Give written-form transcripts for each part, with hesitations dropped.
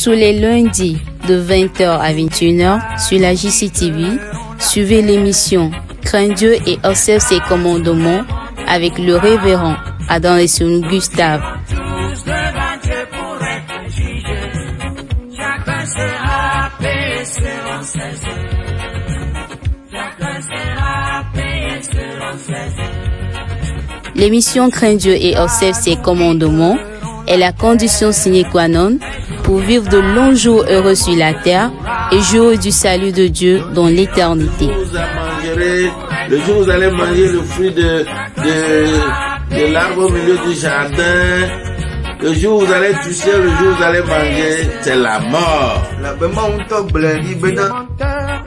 Tous les lundis de 20h à 21h sur la JCTV, suivez l'émission Crains Dieu et observe ses commandements avec le révérend Adam Lesson Gustave. L'émission Crains Dieu et observe ses commandements est la condition sine qua non pour vivre de longs jours heureux sur la terre et jouir du salut de Dieu dans l'éternité. Le jour où vous allez manger le fruit de l'arbre au milieu du jardin, le jour où vous allez toucher, le jour où vous allez manger, c'est la mort.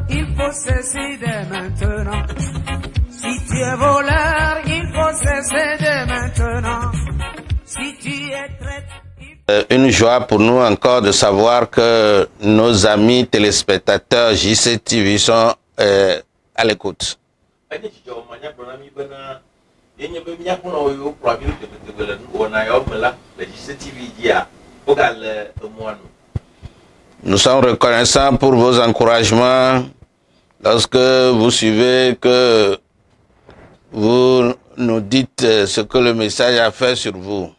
Il faut cesser dès maintenant. Si tu es voleur, il faut cesser dès maintenant. Si tu es traître, Une joie pour nous encore de savoir que nos amis téléspectateurs JCTV sont à l'écoute. Nous sommes reconnaissants pour vos encouragements lorsque vous suivez, que vous nous dites ce que le message a fait sur vous.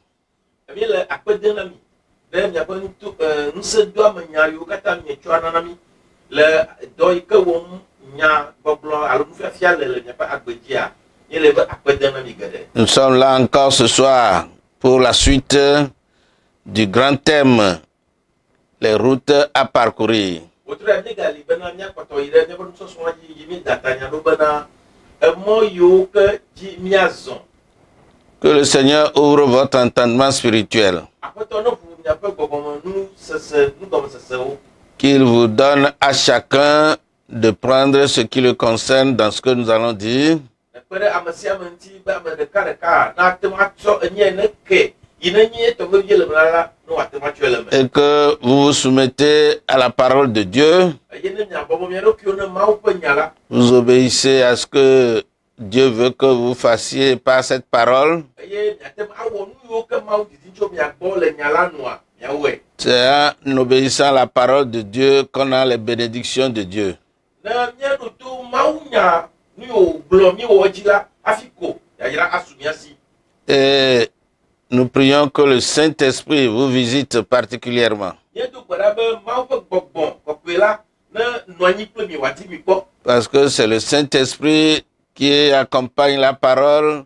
Nous sommes là encore ce soir pour la suite du grand thème, les routes à parcourir. Que le Seigneur ouvre votre entendement spirituel. Qu'il vous donne à chacun de prendre ce qui le concerne dans ce que nous allons dire. Et que vous vous soumettez à la parole de Dieu. Vous obéissez à ce que Dieu veut que vous fassiez par cette parole. C'est en obéissant à la parole de Dieu qu'on a les bénédictions de Dieu. Et nous prions que le Saint-Esprit vous visite particulièrement. Parce que c'est le Saint-Esprit qui accompagne la parole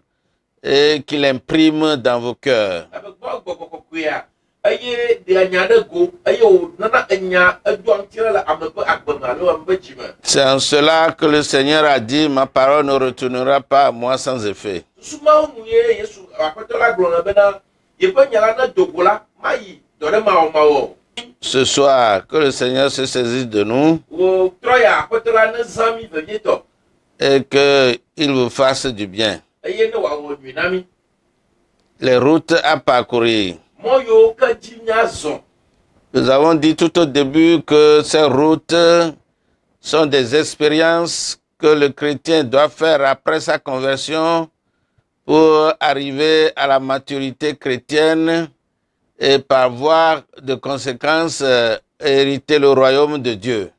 et qui l'imprime dans vos cœurs. C'est en cela que le Seigneur a dit, ma parole ne retournera pas à moi sans effet. Ce soir, que le Seigneur se saisisse de nous et qu'il vous fasse du bien. Les routes à parcourir. Nous avons dit tout au début que ces routes sont des expériences que le chrétien doit faire après sa conversion pour arriver à la maturité chrétienne et par voie de conséquence hériter le royaume de Dieu.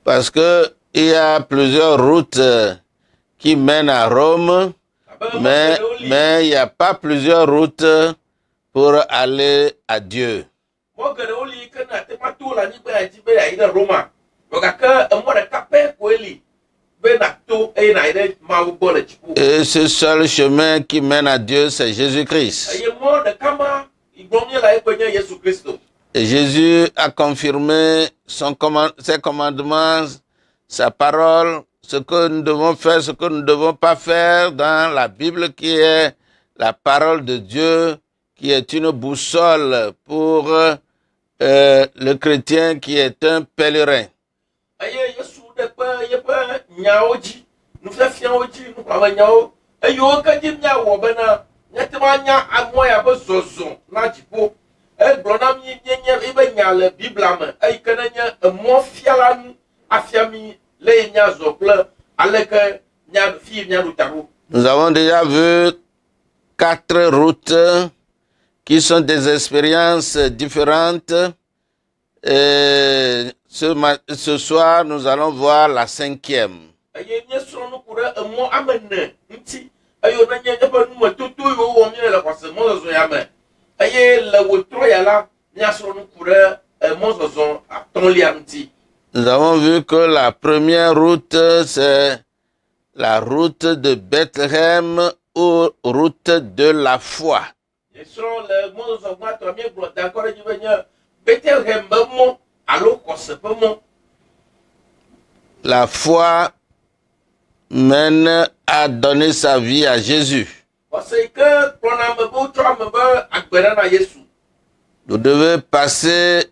Parce que il y a plusieurs routes qui mènent à Rome, mais il n'y a pas plusieurs routes pour aller à Dieu. Et ce seul chemin qui mène à Dieu, c'est Jésus-Christ. Et Jésus a confirmé ses commandements, sa parole, ce que nous devons faire, ce que nous ne devons pas faire dans la Bible qui est la parole de Dieu, qui est une boussole pour le chrétien qui est un pèlerin. Netemanya amoya be zozon na jipo. E glona mi nyenye ibe nya le Bibla me. E kenanya mo fiala nu afiami le nya zople aleke nya fi nya lutaru. Nous avons déjà vu 4 routes qui sont des expériences différentes. Et ce soir, nous allons voir la 5e. Nous avons vu que la première route, c'est la route de Bethléem ou route de la foi. La foi mène à donner sa vie à Jésus. Vous devez passer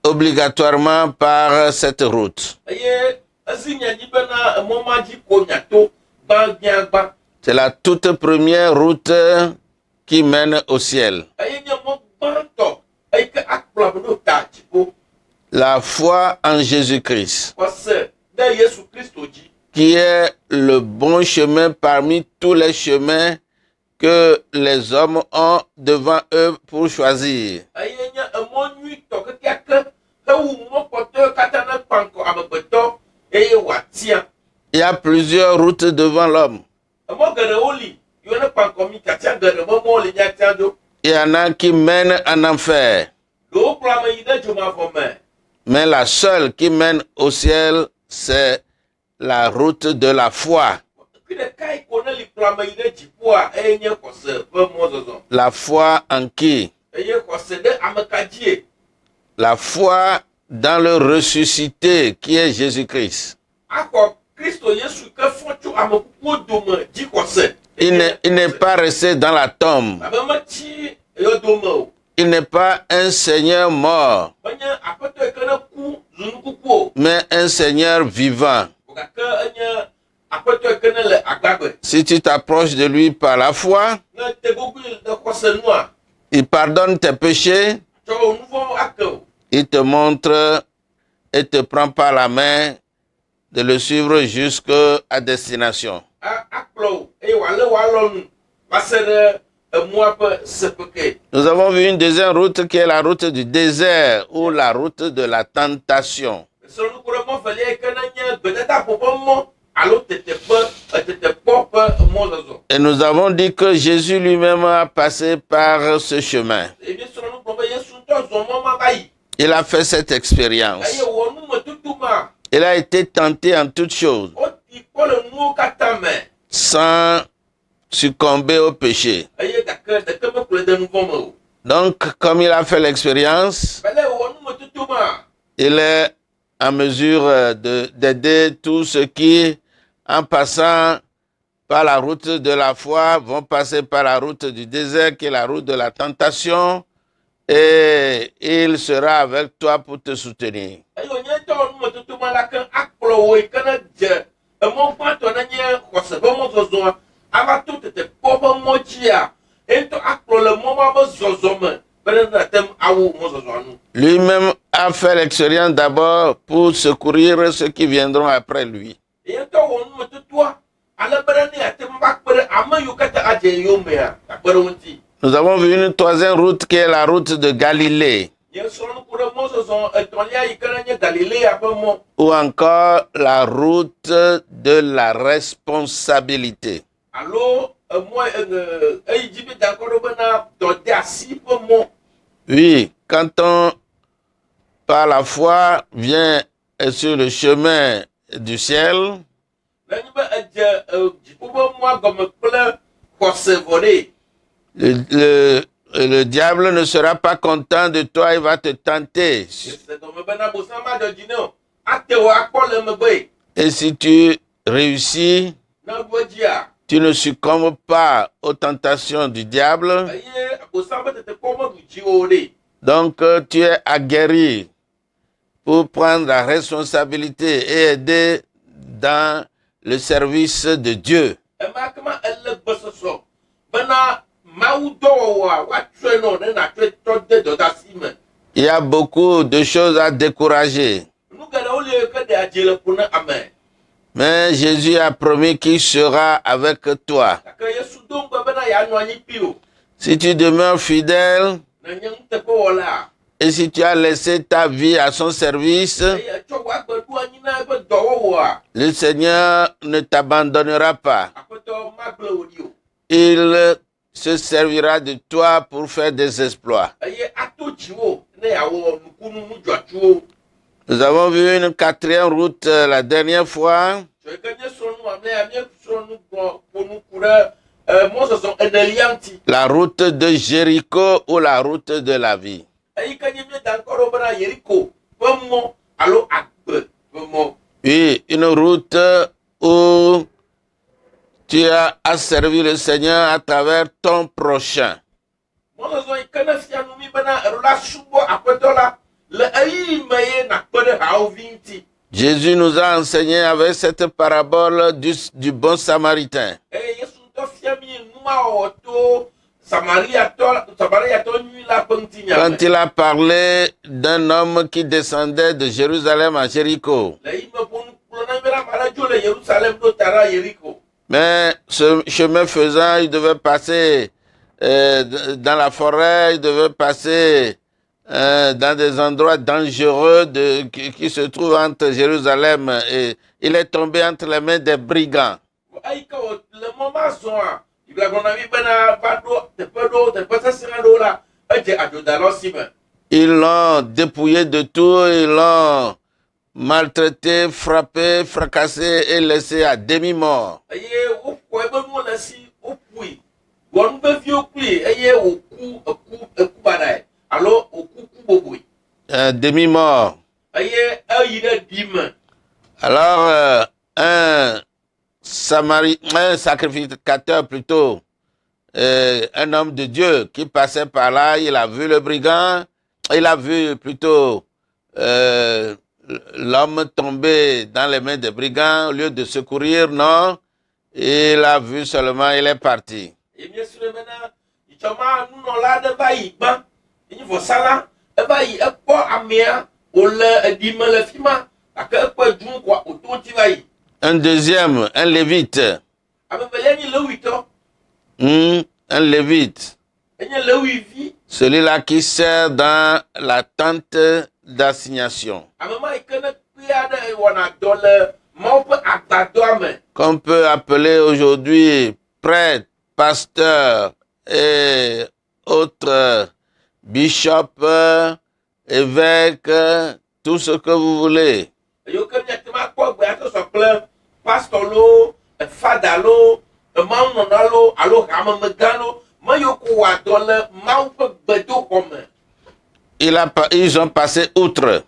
obligatoirement par cette route. C'est la toute première route qui mène au ciel. La foi en Jésus-Christ, qui est le bon chemin parmi tous les chemins que les hommes ont devant eux pour choisir. Il y a plusieurs routes devant l'homme. Il y en a qui mènent en enfer. Mais la seule qui mène au ciel, c'est la route de la foi. La foi en qui? La foi dans le ressuscité qui est Jésus-Christ. Il n'est pas resté dans la tombe. Il n'est pas un Seigneur mort, mais un Seigneur vivant. Si tu t'approches de lui par la foi, il pardonne tes péchés, il te montre et te prend par la main de le suivre jusqu'à destination. Nous avons vu une deuxième route qui est la route du désert ou la route de la tentation. Et nous avons dit que Jésus lui-même a passé par ce chemin. Il a fait cette expérience. Il a été tenté en toutes choses, sans succomber au péché. Donc, comme il a fait l'expérience, il est en mesure d'aider tous ceux qui, en passant par la route de la foi, vont passer par la route du désert, qui est la route de la tentation, et il sera avec toi pour te soutenir. Lui-même a fait l'expérience d'abord pour secourir ceux qui viendront après lui. Nous avons vu une troisième route qui est la route de Galilée, ou encore la route de la responsabilité. Oui, quand on, par la foi, vient sur le chemin du ciel, le diable ne sera pas content de toi, il va te tenter. Et si tu réussis, tu ne succombes pas aux tentations du diable. Donc tu es aguerri pour prendre la responsabilité et aider dans le service de Dieu. Il y a beaucoup de choses à décourager. Mais Jésus a promis qu'il sera avec toi. Si tu demeures fidèle et si tu as laissé ta vie à son service, le Seigneur ne t'abandonnera pas. Il se servira de toi pour faire des exploits. Nous avons vu une quatrième route la dernière fois. La route de Jéricho ou la route de la vie. Oui, une route où tu as à servir le Seigneur à travers ton prochain. Jésus nous a enseigné avec cette parabole du bon samaritain. Quand il a parlé d'un homme qui descendait de Jérusalem à Jéricho. Mais ce chemin faisant, il devait passer dans la forêt, il devait passer dans des endroits dangereux qui se trouvent entre Jérusalem et il est tombé entre les mains des brigands. Ils l'ont dépouillé de tout, ils l'ont maltraité, frappé, fracassé et laissé à demi-mort. Demi-mort. Alors, un sacrificateur plutôt, un homme de Dieu qui passait par là, il a vu le brigand, il a vu plutôt l'homme tomber dans les mains des brigands au lieu de secourir, non, il a vu seulement, il est parti. Un deuxième, un lévite. Un lévite. Celui-là qui sert dans la tente d'assignation. Qu'on peut appeler aujourd'hui prêtre, pasteur et autres bishops, évêques, tout ce que vous voulez. Ils ont passé outre.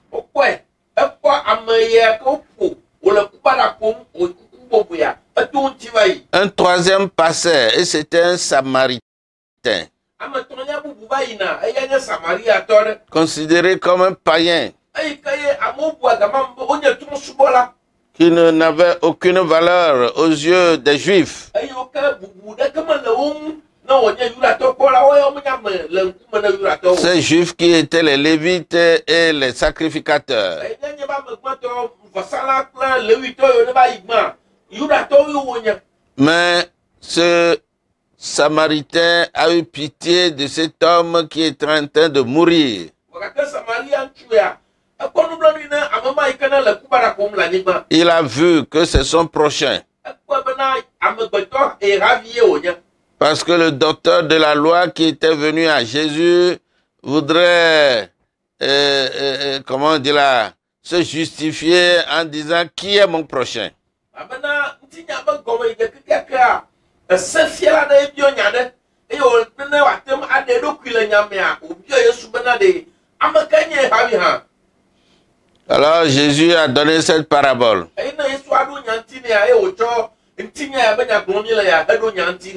Un troisième passait et c'était un Samaritain. Considéré comme un païen. Qui n'avait aucune valeur aux yeux des Juifs. Ces Juifs qui étaient les Lévites et les sacrificateurs. Mais ce Samaritain a eu pitié de cet homme qui est en train de mourir. Il a vu que c'est son prochain. Parce que le docteur de la loi qui était venu à Jésus voudrait, comment dire là, se justifier en disant qui est mon prochain. Alors Jésus a donné cette parabole.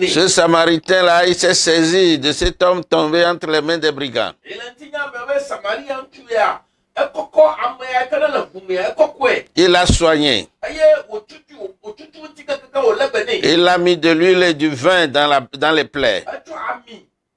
Ce Samaritain-là, il s'est saisi de cet homme tombé entre les mains des brigands. Il l'a soigné. Il a mis de l'huile et du vin dans les plaies.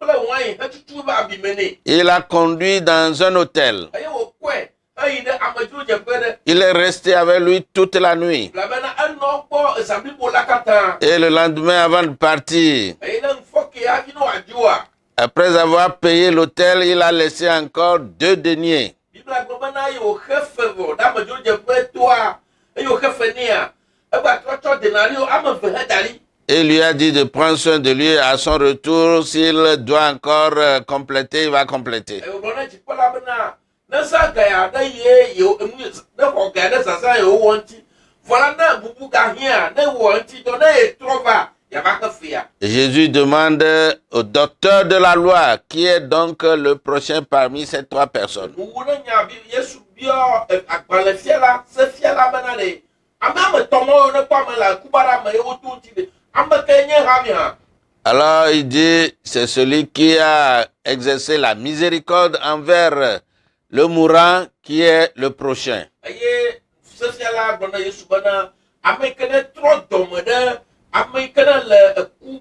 kple wine hetutu va abi me nɛ. Il l'a conduit dans un hôtel. Eye wòkɔe eyi ɖe amedzrodzeƒe ɖe. Il est resté avec lui toute la nuit. Elabena enɔ gbɔ zã blibo la katã. Et le lendemain, avant de partir, Eye ne ŋfɔke hafi ne wòadzoa. après avoir payé l'hôtel, il a laissé encore 2 deniers. Bibla gblɔ bena eye wòxe fe vɔ ɖe amedzrodzeƒe toa eye wòxe fe nɛa egba trɔ tsɔ denario ame eve he da ɖi. Et lui a dit de prendre soin de lui à son retour. S'il doit encore compléter, il va compléter. Eye wògblɔ ne dzikpɔla bena ne sa gaya ɖe ye ne xɔ gaya ɖe zazã yewowɔ ŋuti vɔ la ne bubu gahia ne wɔ ŋuti dɔ ne yetrɔ va yava xe fea. Jésus demande au docteur de la loi, qui est donc le prochain parmi ces 3 personnes. Wuwu ne nya bi Yesu biɔ agbalẽfiala sefiala bena ɖe ame etɔ̃ mɔwo ne kpɔ ame le kubaɖa me ye woto ŋuti ɖe ame ke nye hami hã. Alors il dit, c'est celui qui a exercé la miséricorde envers le mourant qui est le prochain. Eye sefiala gblɔ na Yesu bena ame yi ke ne trɔ dɔme ɖe ame yi ke ne le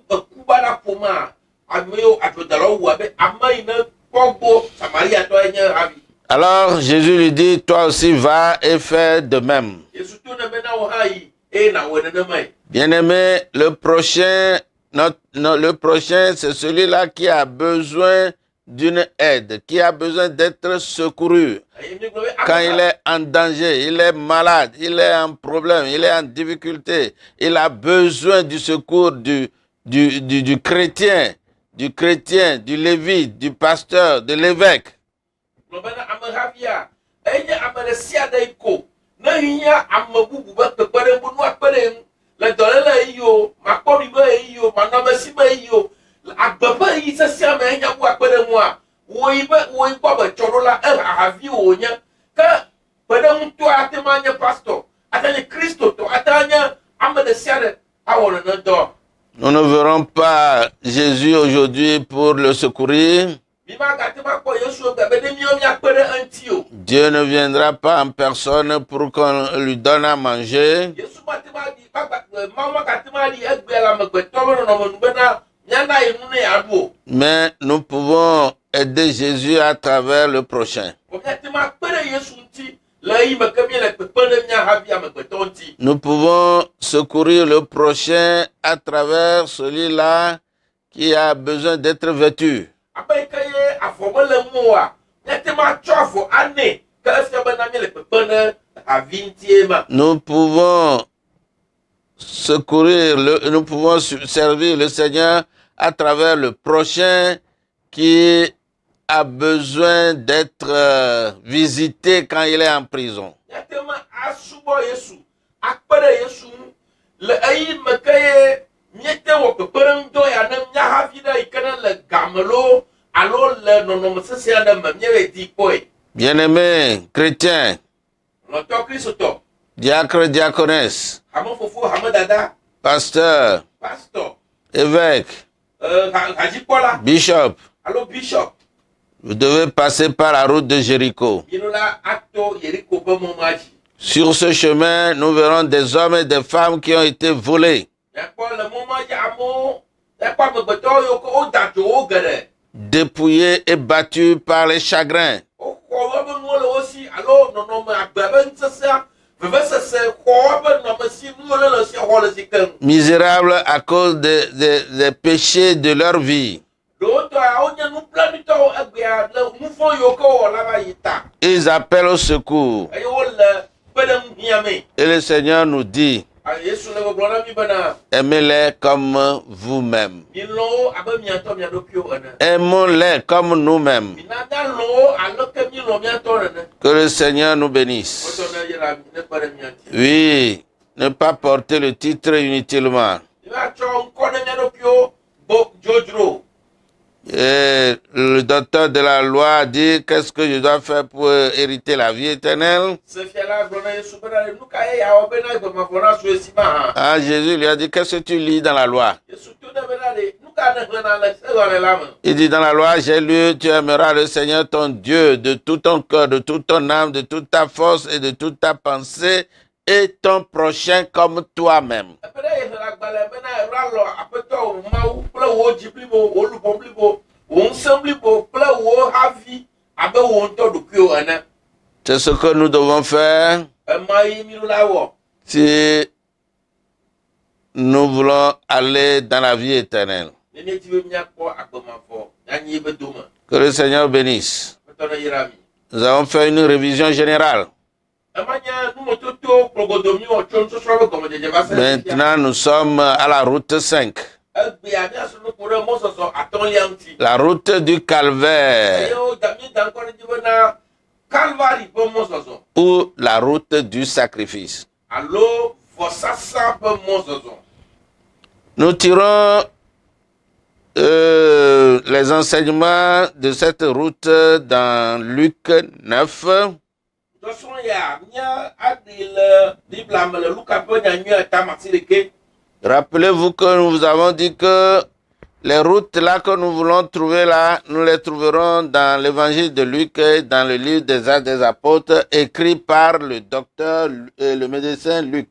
kubaɖa ƒomea ame yiwo adzodalawo wu abe ame yi ne kpɔ gbɔ Samariatɔ nye hami. Alors Jésus lui dit, toi aussi va et fais de même. Yesu to ne bena wo hã yi eye nawɔ nenemae. Bien-aimé, le prochain, le prochain, c'est celui-là qui a besoin d'une aide, qui a besoin d'être secouru. Quand il est en danger, il est malade, il est en problème, il est en difficulté, il a besoin du secours du chrétien, du lévite, du pasteur, de l'évêque. Le dɔléle yi o, makpɔmi be yi o, manɔmesi be yi o, agbeƒe yi sesẽ me enya bu akpeɖeŋua, woyi gbɔ be tsɔɖola ahavi wònye, ke kpeɖeŋutɔa ate ma nye pastor, ate nye kristotɔ, ate nye ame ɖe sia ɖe awɔ nene dɔ. Nous ne verrons pas Jésus aujourd'hui pour le secourir. Dieu ne viendra pas en personne pour qu'on lui donne à manger. Mais nous pouvons aider Jésus à travers le prochain. Nous pouvons secourir le prochain à travers celui-là qui a besoin d'être vêtu. Nous pouvons secourir, nous pouvons servir le Seigneur à travers le prochain qui a besoin d'être visité quand il est en prison. Bien-aimés chrétiens, diacres, diaconesses, pasteurs, évêques, bishop, vous devez passer par la route de Jéricho. Sur ce chemin, nous verrons des hommes et des femmes qui ont été volés, dépouillés et battus par les chagrins. Misérables à cause des péchés de leur vie. Ils appellent au secours. Et le Seigneur nous dit, aimez-les comme vous-même. Aimons-les comme nous-mêmes. Que le Seigneur nous bénisse. Oui, ne pas porter le titre inutilement. Et le docteur de la loi a dit, qu'est-ce que je dois faire pour hériter la vie éternelle? Ah, Jésus lui a dit, qu'est-ce que tu lis dans la loi? Il dit dans la loi, j'ai lu, tu aimeras le Seigneur ton Dieu de tout ton cœur, de toute ton âme, de toute ta force et de toute ta pensée, et ton prochain comme toi-même. C'est ce que nous devons faire si nous voulons aller dans la vie éternelle. Que le Seigneur bénisse. Nous avons fait une révision générale. Maintenant, nous sommes à la route 5. La route du calvaire. Ou la route du sacrifice. Nous tirons les enseignements de cette route dans Luc 9. Rappelez-vous que nous vous avons dit que les routes là que nous voulons trouver là, nous les trouverons dans l'évangile de Luc et dans le livre des Actes des Apôtres, écrit par le docteur, le médecin Luc.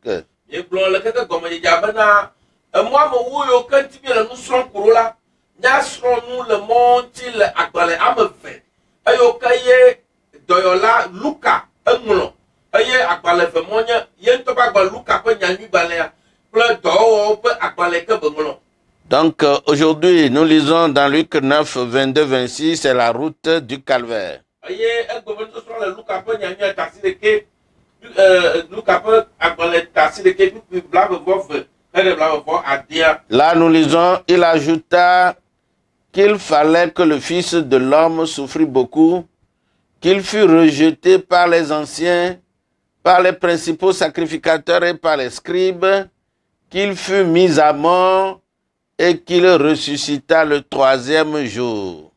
Donc aujourd'hui, nous lisons dans Luc 9, 22-26, c'est la route du calvaire. Là, nous lisons, il ajouta qu'il fallait que le Fils de l'homme souffrit beaucoup, qu'il fût rejeté par les anciens, par les principaux sacrificateurs et par les scribes, qu'il fût mis à mort et qu'il ressuscita le 3e jour.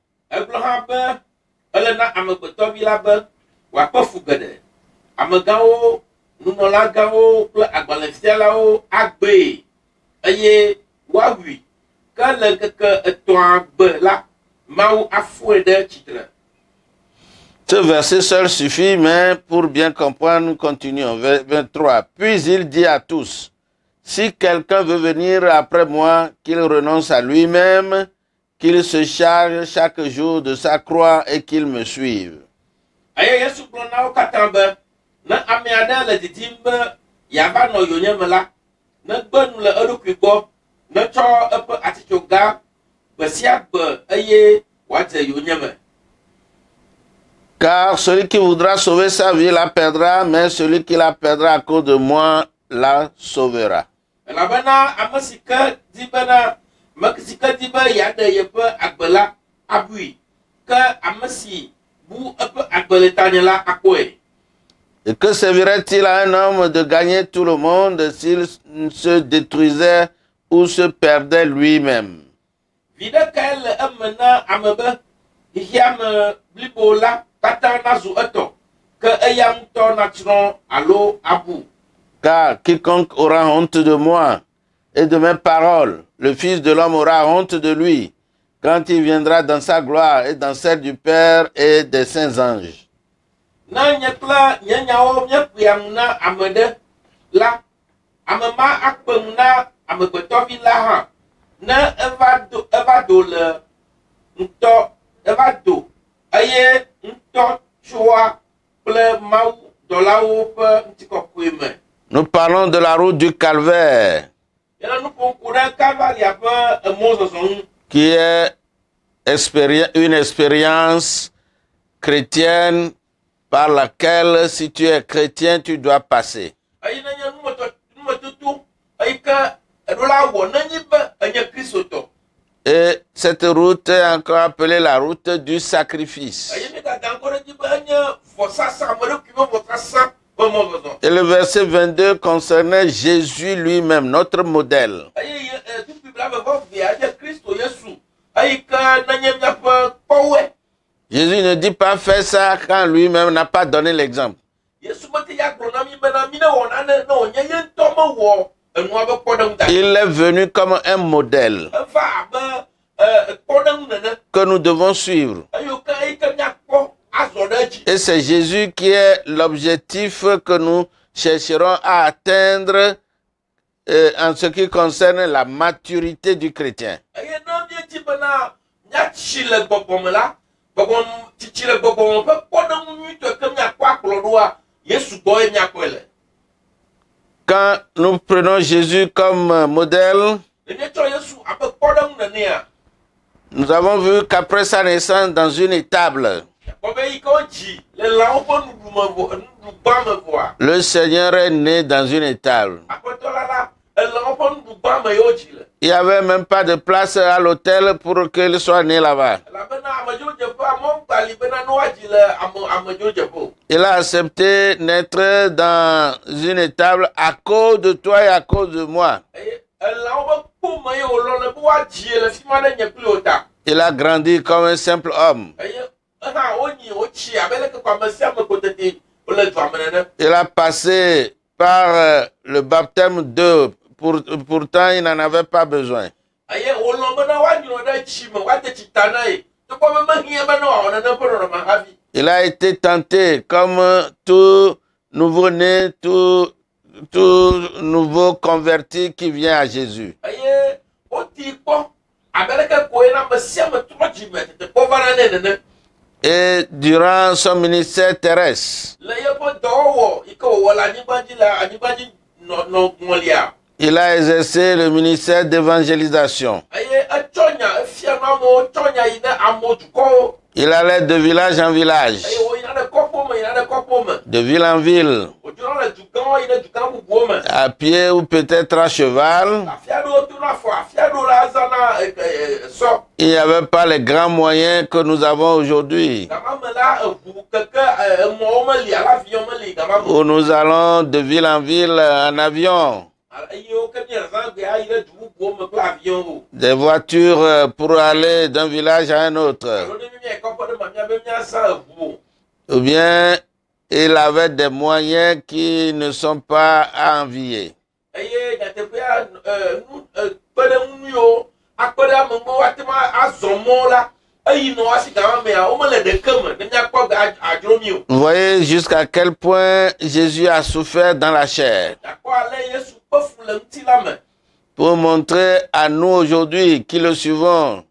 Ce verset seul suffit, mais pour bien comprendre, nous continuons. 23. Puis il dit à tous, si quelqu'un veut venir après moi, qu'il renonce à lui-même, qu'il se charge chaque jour de sa croix et qu'il me suive. Car celui qui voudra sauver sa vie la perdra, mais celui qui la perdra à cause de moi la sauvera. Et que servirait-il à un homme de gagner tout le monde s'il se détruisait ou se perdait lui-même? Car quiconque aura honte de moi et de mes paroles, le Fils de l'homme aura honte de lui, quand il viendra dans sa gloire et dans celle du Père et des saints anges. Nous parlons de la route du calvaire, qui est une expérience chrétienne par laquelle, si tu es chrétien, tu dois passer. Et cette route est encore appelée la route du sacrifice. Et le verset 22 concernait Jésus lui-même, notre modèle. Jésus ne dit pas faire ça quand lui-même n'a pas donné l'exemple. Il est venu comme un modèle que nous devons suivre. Et c'est Jésus qui est l'objectif que nous chercherons à atteindre en ce qui concerne la maturité du chrétien. gbɔgbɔ tsitsi le gbɔgbɔ ƒe kpɔɖeŋu nyuitɔ ke miakpɔ akplɔ ɖoa Yesu gbɔ ye miakpɔe le. Quand nous prenons Jésus comme modèle, Ne mietsɔ Yesu abe kpɔɖeŋu nenea. nous avons vu qu'après sa naissance dans une étable, Akpɔ be yi ke wodzi le lãwo ƒe nuɖugba me vɔa. le Seigneur est né dans une étable. Aƒetɔ la elãwo ƒe nuɖugba me ye wodzi le. Il n'y avait même pas de place à l'hôtel pour qu'il soit né là-bas. Elabena amedzrodzeƒe amewo gali bena ne woadzi le amedzrodzeƒe o. Il a accepté naître dans une étable à cause de toi et à cause de moi. Eye elãwo ƒe kpome ye wòlɔ le be woadzi le fi ma ɖe nye kpli wò ta. Il a grandi comme un simple homme. Eye hã wotsi abe leke ko ame sia ame ko tete wole dua me nene. Il a passé par le baptême d'eau. Pourtant, il n'en avait pas besoin. Eye wòlɔ bena woanyrɔ ɖe tsi me woade tsi ta na ye. Togbɔ be mehiã bena wòawɔ nene ƒe nɔnɔme hafi. Il a été tenté comme tout nouveau-né, tout nouveau converti qui vient à Jésus. Eye woti kpɔ abe leke koe na ame sia ame trɔ dzi me tete kpɔ va na ne nene. Et durant son ministère terrestre, Le yeƒe dɔwɔwɔ yi ke wòwɔ le anyigba dzi nɔŋɔlia. il a exercé le ministère d'évangélisation. Eye etsɔ nya efia na amewo tsɔ nya yi ne amewo dukɔwo. Il allait de village en village, Eye woyina ɖe kɔƒo me yina ɖe kɔƒo me. de ville en ville, Wòdzɔ le dugãwo yi ɖe dugã bubuwo me. à pied ou peut-être à cheval. Afi aɖewo to na afɔ, afi aɖewo la azãna sɔ. Il n'y avait pas les grands moyens que nous avons aujourd'hui, Gama me la eʋu keke emɔwo meli alo avion meli gama me. où nous allons de ville en ville en avion. Eye wo ke mia zã gbe ayi ɖe du bubuwo me kple avion o. Des voitures pour aller d'un village à un autre. Alo ne mi mia kɔƒe ɖe me miabe miazã eʋu o. Ou bien il avait des moyens qui ne sont pas à envier. Eye nyateƒea kpeɖeŋu yiwo akpe ɖe ame gbe woate ŋu azɔ mɔ la eyi nɔ asi gama mea womele ɖeke me ne miakpɔ adzro mi o. Vous voyez jusqu'à quel point Jésus a souffert dans la chair Akpɔ ale Yesu ƒe fu le ŋuti la me. pour montrer à nous aujourd'hui qui le suivons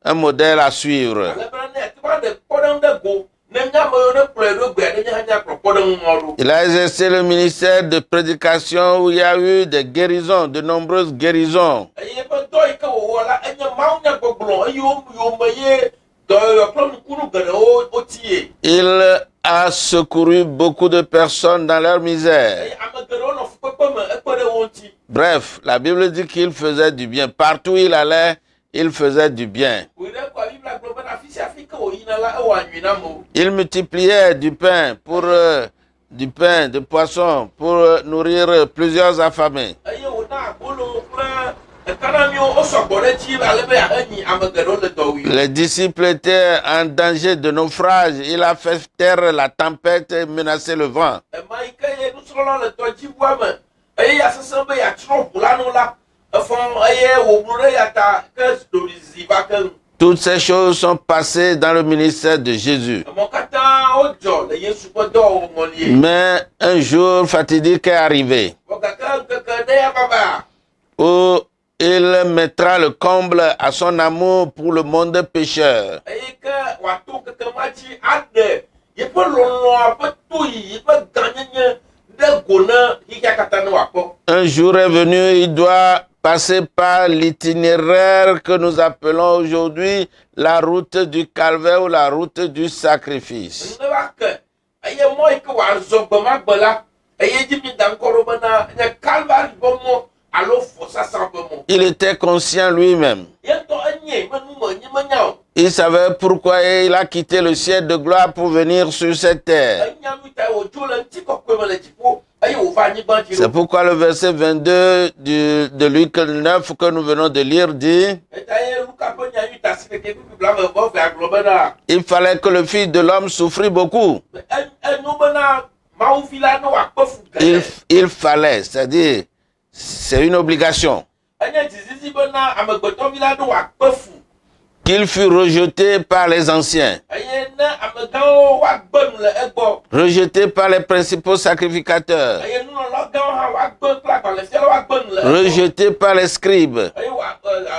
un modèle à suivre. Ale bena ne ate ŋu aɖe kpɔɖeŋu ɖe go ne mía ame yiwo ne kplɔe ɖo gbea ne mía miakplɔ kpɔɖeŋu ma ɖo. Il a exercé le ministère de prédication où il y a eu des guérisons, de nombreuses guérisons. Eye eƒe dɔ yi ke wòwɔ la enye mawunyagbɔgblɔ eye yome ye dɔyɔyɔ kple nukunu geɖewo wotie. Il a secouru beaucoup de personnes dans leur misère. Eye ame geɖewo nɔ fukpekpe me ekpe ɖe wo ŋuti. Bref, la Bible dit qu'il faisait du bien. Partout où il allait, il faisait du bien. Koe ɖe kɔ Biblia gblɔ bena afi sia afi ke wòyina la ewɔ anyui na amewo. Il multipliait du pain, de poisson, pour nourrir plusieurs affamés. Eye wòna abolo kple ekanamiwo wosɔ gbɔ ɖe edzi ale be yeahenyi ame geɖewo le dɔ wui. Les disciples étaient en danger de naufrage. Il a fait taire la tempête et menacé le vent. Ema yi ke ye nusrɔ̃la le tɔdziʋua me eye ya sesẽ be yeatsrɔ̃ ʋu la nu la efɔ eye wòblu ɖe ya ta ke ɖoɖizi va ke ŋu. Toutes ces choses sont passées dans le ministère de Jésus. Emɔ katã wodzɔ le Yesu ƒe dɔwɔwɔlie. Mais un jour fatidique est arrivé Vɔ gake ŋkeke ɖe ya vava où il mettra le comble à son amour pour le monde pécheur. eye ke wòato ŋkeke ma dzi aɖe yeƒe lɔlɔ̃a ƒe toyi yeƒe gãnyenye ɖe go ne xixia katã ne wòakpɔ. Un jour est venu, il doit passer par l'itinéraire que nous appelons aujourd'hui la route du calvaire ou la route du sacrifice. Ne va ke eye mɔ yi ke wòazɔ gbe ma gbe la eye dzi mi da ŋkɔ ɖo bena nye Calvary ƒe mɔ alo vɔsasa ƒe mɔ. Il était conscient lui-même. Yetɔ enye menume nye menya o. Il savait pourquoi il a quitté le ciel de gloire pour venir sur cette terre. Enya nu ta wòdzo le ŋutikɔkɔe me le dziƒo eye wòva anyigba dzi C'est ɖo. pourquoi le verset 22 de Luc 9 que nous venons de lire dit: Eta ye Luka ƒe nyanyui ta si ɖeke ƒiƒi blaveve agblɔ bena il fallait que le Fils de l'homme souffrit beaucoup. enyo bena Mawuvi la ne wòakpe fu geɖe. Il fallait, c'est-à-dire, c'est une obligation. Enye dzizizi bena amegbetɔvi la ne wòakpe fu. Qu'il fut rejeté par les anciens, Eye ne amegãwo woagbe nu le egbɔ. rejeté par les principaux sacrificateurs, Eye nunɔlagãwo hã woagbe kple agbalẽfialawo woagbe nu le egbɔ. rejeté par les scribes. Eye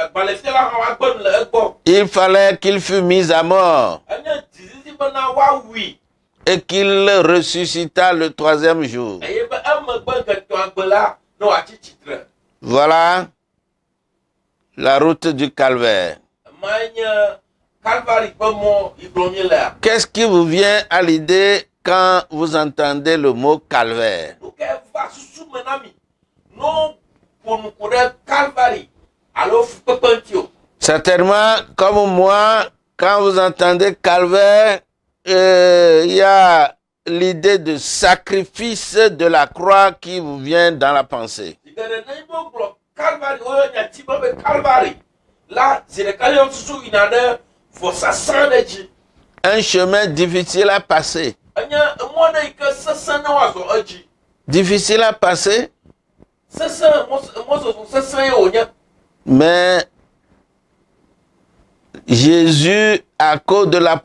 agbalẽfialawo hã woagbe nu le egbɔ. Il fallait qu'il fût mis à mort. Enye bena wa wi. et qu'il ressuscita le troisième jour. Eye be emegbe nketo agbe la no atsi tsitre. Voilà la route du calvaire. Manye Calvary ƒe mɔ yi gblɔm míele. Qu'est-ce qui vous vient à l'idée quand vous entendez le mot calvaire? Nu ke va susu me na mi. No ƒonu ku ɖe Calvary alo fukpekpe ŋuti o. Certainement, comme moi, quand vous entendez calvaire, il y a l'idée de sacrifice de la croix qui vous vient dans la pensée. Geɖe ne yi be gblɔ Calvary woyɔ nyati be be Calvary la zi ɖeka yɔ susu yina ɖe vɔsasa ɖe dzi. Un chemin difficile à passer. Enye emɔ ɖe yi ke sesẽ ne woazɔ edzi. Difficile à passer, Sesẽ mɔzɔzɔ sesẽ ye wònye. mais Jésus, à cause de la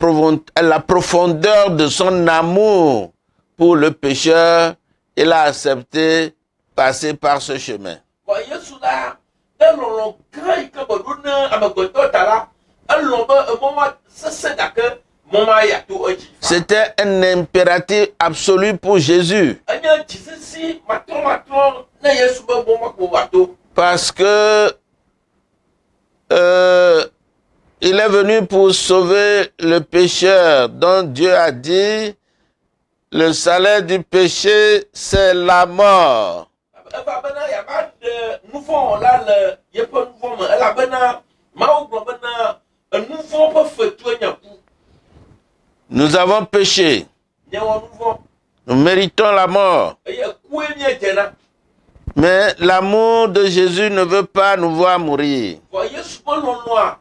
profondeur de son amour pour le pécheur, il a accepté passer par ce chemin. Vɔ Yesu la ɖe lɔlɔ gã yi ke be ɖo ne amegbetɔ ta la, elɔ be emɔ ma sesẽ gake mɔ ma ya to edzi. C'était un impératif absolu pour Jésus. Enye dzisisi matrɔmatrɔ ne Yesu be mɔ ma ko va to. Parce que il est venu pour sauver le pécheur dont Dieu a dit le salaire du péché c'est la mort. Eva bena yaba ɖe nuvɔ la le yeƒe nuvɔ me elabena Mawu gblɔ bena enuvɔ ƒe fetue nye ku. Nous avons péché, Nyewɔ nuvɔ nous méritons la mort. eye kue míedzena. Mais l'amour de Jésus ne veut pas nous voir mourir. Vɔ Yesu ƒe lɔlɔa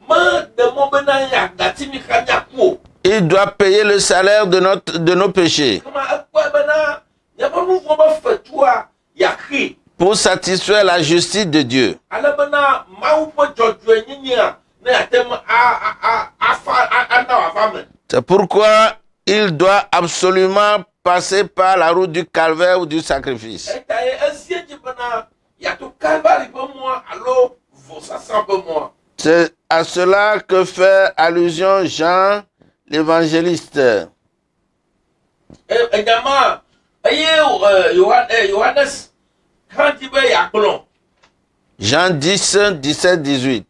meɖe mɔ bena yeagati mi xa míaku o. Il doit payer le salaire de nos péchés Kema ekpɔe bena míaƒe nuvɔ ƒe fetua yaxee. pour satisfaire la justice de Dieu. Ale bena Mawu ƒe dzɔdzɔenyenyea ne yate ŋu ana wòava me. C'est pourquoi il doit absolument passer par la route du calvaire ou du sacrifice. Eta ye ezie dzi bena yato Calvary ƒe mɔa alo vɔsasa ƒe mɔa. C'est à cela que fait allusion Jean l'évangéliste. Enyama eye Yohanes kan di be yagblɔ. Jean 10, 17, 18.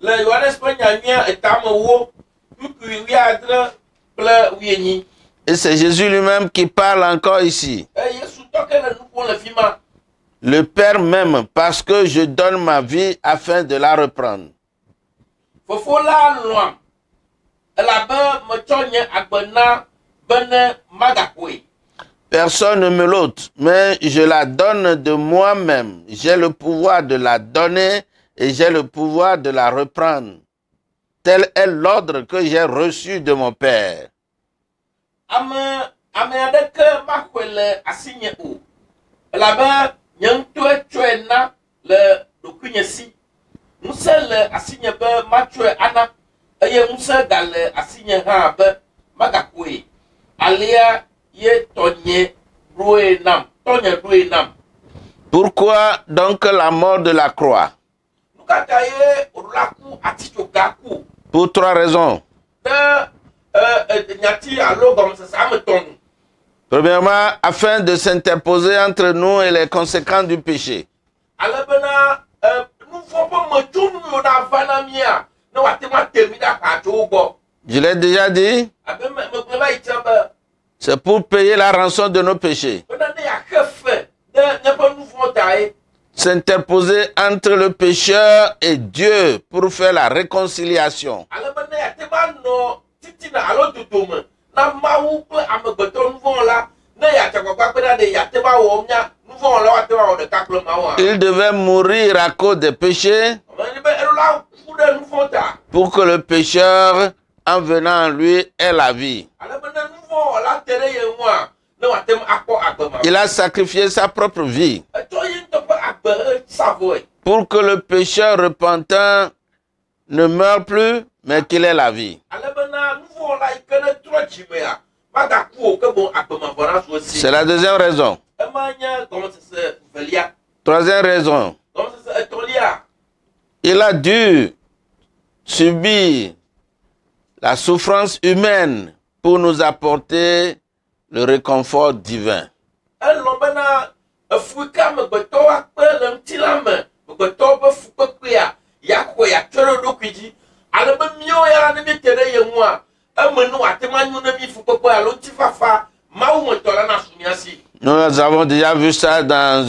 Le Yohanes ƒe nyanyia etamewo tukui 17 kple 18. Et c'est Jésus lui-même qui parle encore ici. Yesu tɔ ke le nu ƒom le fi ma. Le Père m'aime parce que je donne ma vie afin de la reprendre. Fofo la lɔam elabe metsɔ nye agbe na bene magakoe. Personne ne me l'ôte, mais je la donne de moi-même. J'ai le pouvoir de la donner et j'ai le pouvoir de la reprendre. Tel est l'ordre que j'ai reçu de mon Père. Ame aɖeke maxɔe le asinye o, elabe nye ŋutɔe tsɔe na le ɖokuinye si. Ŋusẽ le asinye be matsɔe ana, eye ŋusẽ gale asinye hã be magakoe. Alea ye tɔnye ɖoe nam. Pourquoi donc la mort de la croix? Nu ka ta ye wòɖo la ku atitsoga ku? Pour 3 raisons. Ɖe nyati alo gɔmesese ame tɔ̃ nu. Premièrement, afin de s'interposer entre nous et les conséquences du péché. Ale bena nuvɔ ƒe metsonu yiwo nava na mía ne wòate ŋu ate mi ɖe axa tso wo gbɔ. Je l'ai déjà dit, Abe megblɔ va yi tsã be c'est pour payer la rançon de nos péchés. bena ne yaxe fe ɖe míaƒe nuvɔ ta ye. S'interposer entre le pécheur et Dieu pour faire la réconciliation. Ale be ne yate ŋu anɔ titina alo dodome na Mawu kple amegbetɔ nuvɔ la ne yatsa gbagba kpe ɖa ɖe yate ŋu awɔ mía nuvɔ la woate ŋu awɔ ɖeka kple Mawu hã. Il devait mourir à cause des péchés Ame be elo la ku ɖe nuvɔ ta. pour que le pécheur, en venant en lui, ait la vie. Ale be ne nuvɔ la te ɖe ye ŋua ne wòate ŋu akpɔ agbe ma. Il a sacrifié sa propre vie Etsɔ ye ŋutɔ ƒe agbe sa vɔe. pour que le pécheur repentant ne meure plus, mais qu'il ait la vie. Ale bena nuvɔ la yi ke ne trɔ dzimea magaku o ke boŋ agbe mavɔ na su esi. C'est la deuxième raison. Ema nye gɔmesese velia. Troisième raison. Gɔmesese etɔ̃lia. Il a dû subir la souffrance humaine pour nous apporter le réconfort divin. elɔ̃ bena efui ka amegbetɔwo akpe le ŋuti la me megbetɔwo ƒe fukpekpea yeaxɔe yeatsɔ ɖe eɖokui dzi ale be míawo ya ne míete ɖe ye ŋua eme ne wòate ma nyo ne mí fukpekpe alo ŋutifafa Mawu ŋutɔ la nasu mía si. Nous avons déjà vu ça dans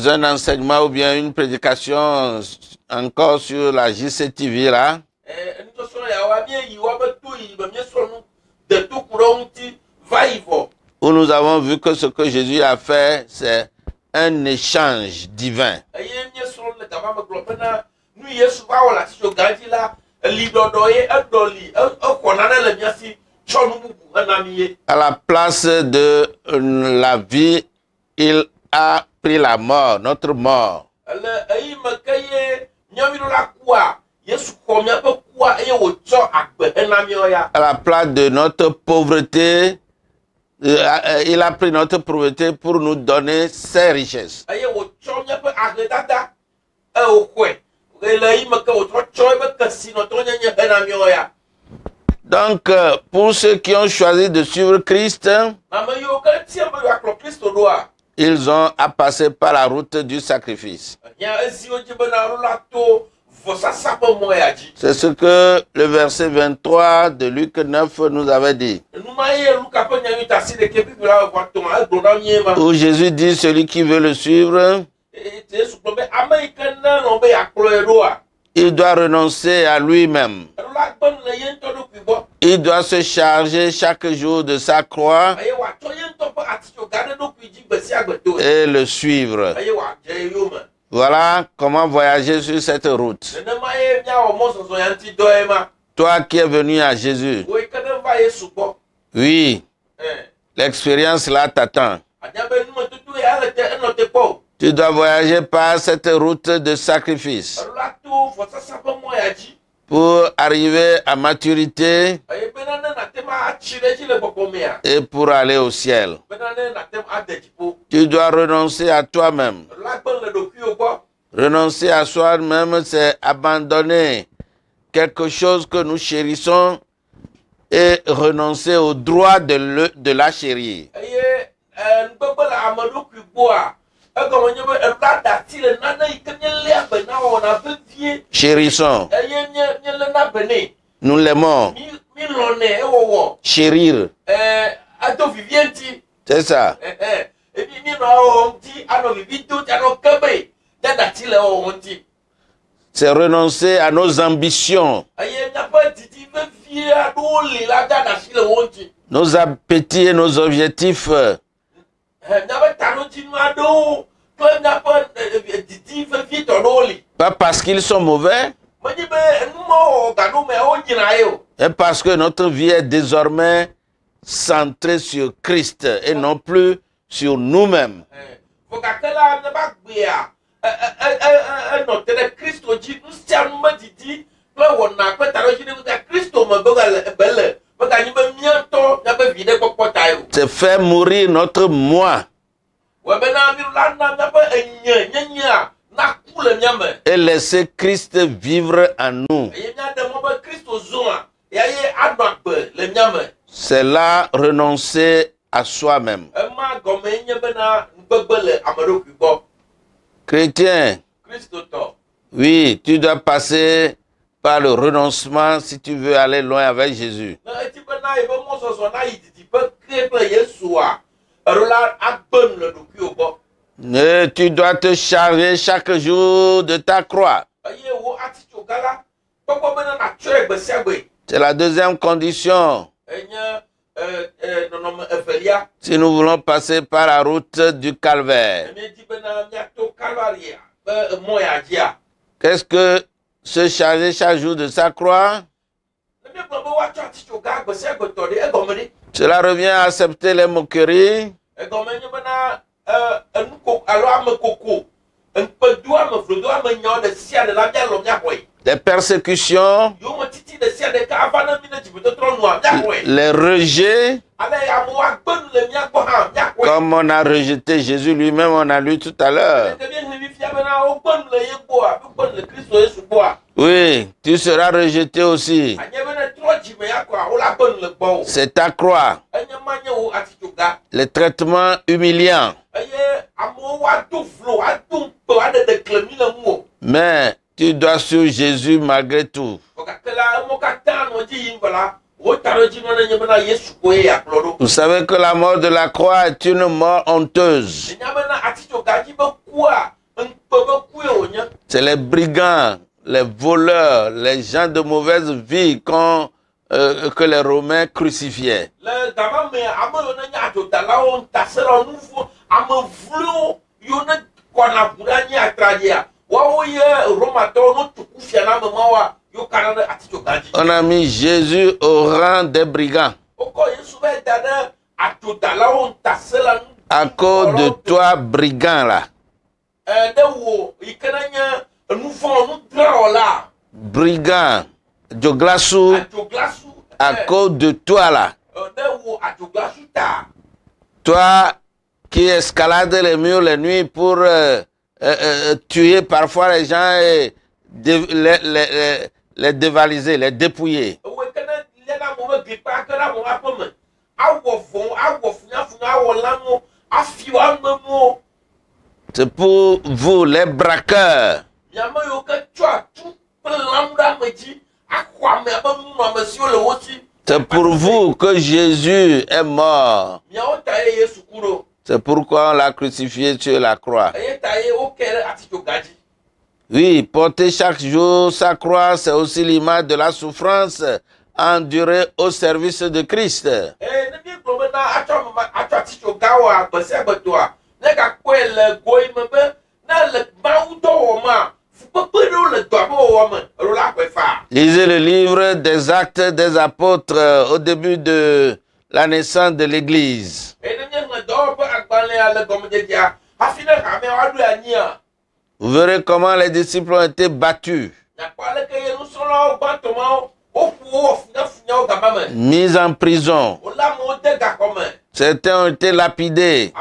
un enseignement ou bien une prédication encore sur la JCTV là. Nutɔsrɔ̃ yawoa míeyi woabe to yi be míesrɔ̃ nu de to ku ɖe ŋuti va yi vɔ. Où nous avons vu que ce que Jésus a fait, c'est un échange divin. Eye míesrɔ̃ le gama me gblɔ bena nu Yesu va wɔ le asitso gã dzi la eli ɖɔɖɔ ye eɖɔli exɔ nane le mía si tsɔ nu bubu hena mí ye. À la place de la vie, il a pris la mort, notre mort. Le eyi me ke ye míawo la kua Yesu xɔ míaƒe kua eye wòtsɔ agbe hena míawo ya. À la place de notre pauvreté, il a pris notre pauvreté pour nous donner ses richesses. Eye wòtsɔ míaƒe ahedada wòxɔe le eyi me ke wòtrɔ tsɔ ebe kesinɔtɔ nyenye hena míawo ya. Donc, pour ceux qui ont choisi de suivre Christ, Ame yiwo ke tia be yewoakplɔ Kristo ɖoa, ils ont à passer par la route du sacrifice. nya esiwo dzi bena ɖo la to vɔsasa ƒe mɔ ya dzi. C'est ce que le verset 23 de Luc 9 nous avait dit. Numa ye Luka ƒe nyanyui ta asi ɖeke bibi la vɔ atɔ̃ egblɔ na mie ma. Où Jésus dit, celui qui veut le suivre, Yesu gblɔ be ame yi ke ne lɔ̃ be yeakplɔe ɖoa, il doit renoncer à lui-même. eɖo la gbe nu le ye ŋutɔ ɖokui gbɔ. Il doit se charger chaque jour de sa croix Eye wòatsɔ ye ŋutɔ ƒe atitsoga ɖe ɖokui dzi gbe sia gbe to. et le suivre. Eye wòadze ye yome. Voilà comment voyager sur cette route. Nenema ye míawɔ mɔzɔzɔ ya ŋuti dɔ ye ma. Toi qui es venu à Jésus, Wo yi ke ne va Yesu gbɔ. oui, l'expérience là t'attend. Anya be numetutu ya ele te enɔ te kpɔ o. Tu dois voyager par cette route de sacrifice Eɖo la to vɔsasa ƒe mɔ ya dzi. pour arriver à maturité Eye bena ne nate ma atsi ɖe dzi le gbɔgbɔ mea. et pour aller au ciel. Bena ne nate ma ade dziƒo. Tu dois renoncer à toi-même. Eɖo la gbe le ɖokuiwo gbɔ. Renoncer à soi-même, c'est abandonner quelque chose que nous chérissons et renoncer au droit de la chérir. Eye nugbegbe le ame ɖokui gbɔa, egɔme nye be eɖo la da asi le nane yi ke míeléa be na wɔna vevie. Chérissons. Eye míeléna be nɛ. Nous l'aimons. Mi lɔnɛ ewɔwɔ. Chérir. Ado vivie ŋuti. C'est ça. Ebi mi nɔ ewɔwɔ ŋuti anɔ vivi do ŋuti anɔ ke be de da asi le ewɔwɔ ŋuti. C'est renoncer à nos ambitions, Eye míaƒe didi vevie aɖewo li la de da asi le wo ŋuti. nos appétits et nos objectifs. Míaƒe tanotinu aɖewo kple míaƒe didi vevie tɔ ɖewo li. Pas parce qu'ils sont mauvais, Menye be numewɔwɔ gaɖo mea wonyina ye o. mais parce que notre vie est désormais centrée sur Christ et non plus sur nous-mêmes. Vɔ gake la míaƒe agbea enɔ te ɖe Kristo dzi. Nu sia nu me didi kple wɔna kple taɖodzi ɖe ŋuti Kristo me be le be ganyi be míatɔ míaƒe vi ɖe kpɔkpɔ ta ye o. C'est faire mourir notre moi Wɔ bena mi la na míaƒe nyenyea naku le mía me. et laisser Christ vivre en nous. Eye míaɖe mɔ be Kristo zɔa yaye anɔ agbe le mía me. C'est là renoncer à soi-même. Ema gɔme nye bena nugbegbe le ame ɖokui gbɔ. Chrétien, Kristo tɔ. oui, tu dois passer par le renoncement si tu veux aller loin avec Jésus. Ne eti bena yi be mɔzɔzɔ na yi didiƒe ke kple Yesua, eɖo la agbe nu le ɖokuiwo gbɔ. Et tu dois te charger chaque jour de ta croix. Eye wo atitsoga la kpɔkpɔ bena natsɔe gbe sia gbe. C'est la deuxième condition. Enye nɔnɔme evelia. Si nous voulons passer par la route du calvaire. Míedi bena míato Kalvaria be emɔ ya dzia. Qu'est-ce que se charger chaque jour de sa croix? Ne míegblɔ be woatsɔ atitsoga gbe sia gbe tɔ ɖe egɔme ɖe. Cela revient à accepter les moqueries, Egɔme nye bena enuko alo ame koko, ŋukpedo ame vlodo ame nyawo ɖe sia ɖe la míalɔ míaxɔe. les persécutions, Yewo titi ɖe sia ɖe ka ava ne mí ne dziƒotɔtrɔ nua míaxɔe. les rejets, Ale amewo agbe nu le mía gbɔ hã míaxɔe. comme on a rejeté Jésus lui-même, on a lu tout à l'heure. Eke míehe mi fia bena wogbe nu le ye gbɔa, wogbe nu le Kristo Yesu gbɔa. Oui, tu seras rejeté aussi. Anye bena trɔ C'est ta croix. Les traitements humiliants. Mais tu dois sur Jésus malgré tout. Vous savez que la mort de la croix est une mort honteuse. C'est les brigands, les voleurs, les gens de mauvaise vie que les Romains crucifiaient. On a mis Jésus au rang des brigands. À cause de toi, brigand là. Brigand, Joglasu, à cause de toi là. Toi qui escalades les murs les nuits pour tuer parfois les gens et les dévaliser, les dépouiller. C'est pour vous les braqueurs. C'est pour vous que Jésus est mort. C'est pourquoi on l'a crucifié sur la croix. Oui, porter chaque jour sa croix, c'est aussi l'image de la souffrance endurée au service de Christ. Lisez le livre des Actes des Apôtres au début de la naissance de l'Église. Vous verrez comment les disciples ont été battus, mis en prison. Certains ont été lapidés,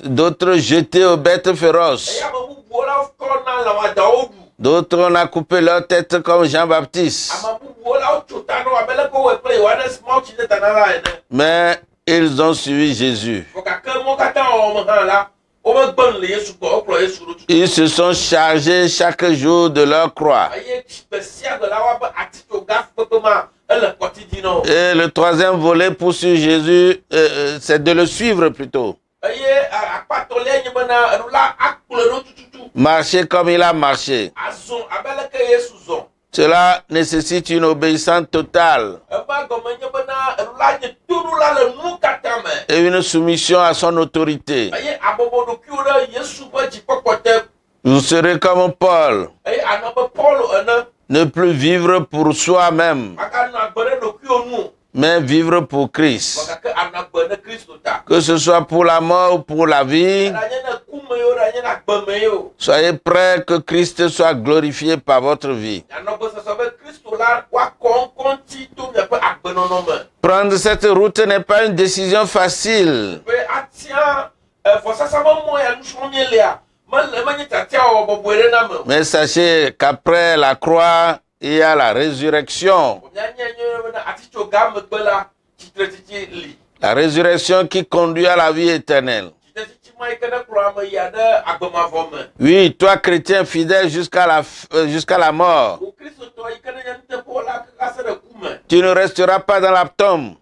d'autres jetés aux bêtes féroces. D'autres, on a coupé leur tête comme Jean-Baptiste. Mais ils ont suivi Jésus. Ils se sont chargés chaque jour de leur croix. Et le troisième volet pour suivre Jésus, c'est de le suivre plutôt. Marcher comme il a marché. Cela nécessite une obéissance totale et une soumission à son autorité. Vous serez comme Paul, ne plus vivre pour soi-même, mais vivre pour Christ. Que ce soit pour la mort ou pour la vie, soyez prêts que Christ soit glorifié par votre vie. Prendre cette route n'est pas une décision facile. Mais sachez qu'après la croix, il y a la résurrection. La résurrection qui conduit à la vie éternelle. Oui, toi chrétien fidèle jusqu'à la mort. Tu ne resteras pas dans la tombe.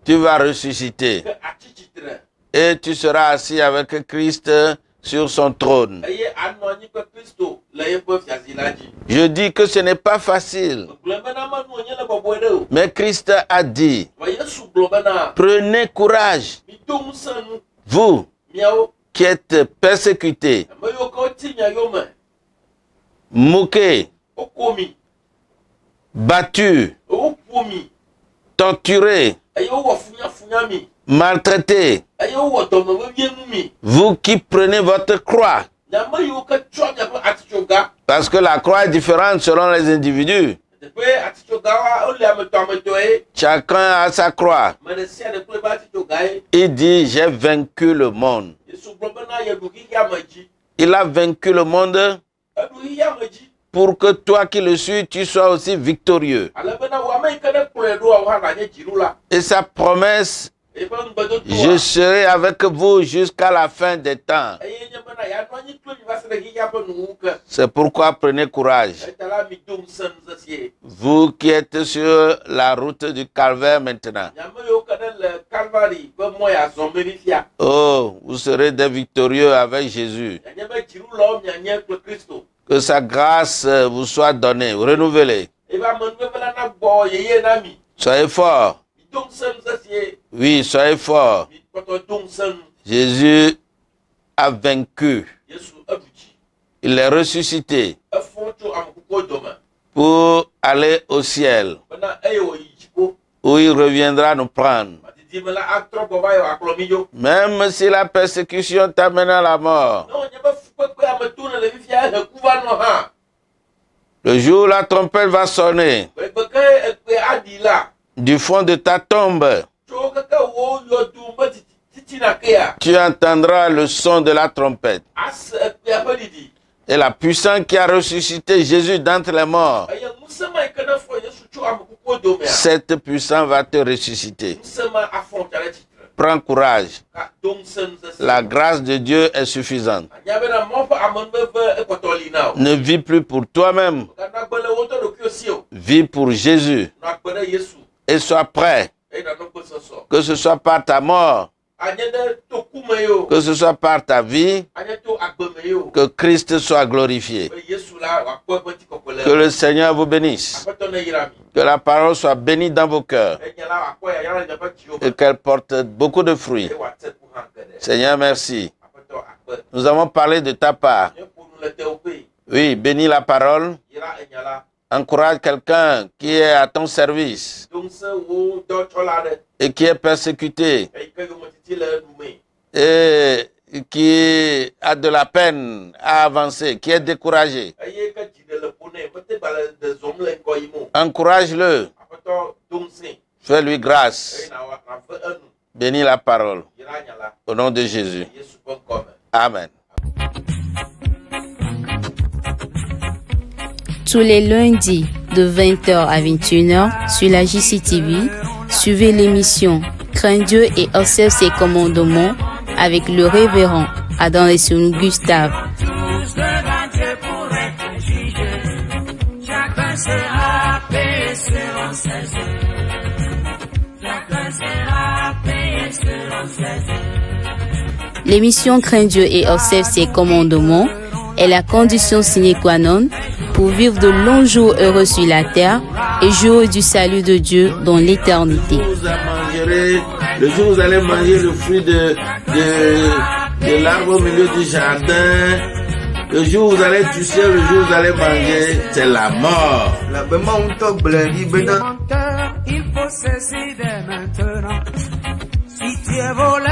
Tu vas ressusciter. Et tu seras assis avec Christ sur son trône. Je dis que ce n'est pas facile. Mais Christ a dit, prenez courage, vous qui êtes persécutés, moqués, battus, torturés, maltraités, vous qui prenez votre croix. Parce que la croix est différente selon les individus. Chacun a sa croix. Il dit, j'ai vaincu le monde. Il a vaincu le monde pour que toi qui le suis, tu sois aussi victorieux. Et sa promesse, je serai avec vous jusqu'à la fin des temps. C'est pourquoi prenez courage. Vous qui êtes sur la route du calvaire maintenant. Oh, vous serez des victorieux avec Jésus. Que sa grâce vous soit donnée, renouvelée. Soyez forts. Oui, soyez forts. Jésus a vaincu. Il est ressuscité pour aller au ciel, où il reviendra nous prendre. Même si la persécution t'amène à la mort, le jour où la trompette va sonner, du fond de ta tombe, tu entendras le son de la trompette. Et la puissance qui a ressuscité Jésus d'entre les morts, cette puissance va te ressusciter. Prends courage. La grâce de Dieu est suffisante. Ne vis plus pour toi-même. Vis pour Jésus. Et sois prêt. Que ce soit par ta mort, que ce soit par ta vie, que Christ soit glorifié. Que le Seigneur vous bénisse. Que la parole soit bénie dans vos cœurs et qu'elle porte beaucoup de fruits. Seigneur, merci. Nous avons parlé de ta part. Oui, bénis la parole. Encourage quelqu'un qui est à ton service et qui est persécuté et qui a de la peine à avancer, qui est découragé. Encourage-le. Fais-lui grâce. Bénis la parole. Au nom de Jésus. Amen. Tous les lundis de 20h à 21h sur la JCTV, suivez l'émission Crains Dieu et observe ses commandements avec le révérend Adam Lesson Gustave. L'émission Crains Dieu et observe ses commandements est la condition sine qua non pour vivre de longs jours heureux sur la terre et jouir du salut de Dieu dans l'éternité. Le jour où vous allez manger le fruit de l'arbre au milieu du jardin, le jour où vous allez toucher, le jour où vous allez manger, c'est la mort. Il faut cesser dès maintenant. Si tu es voleur,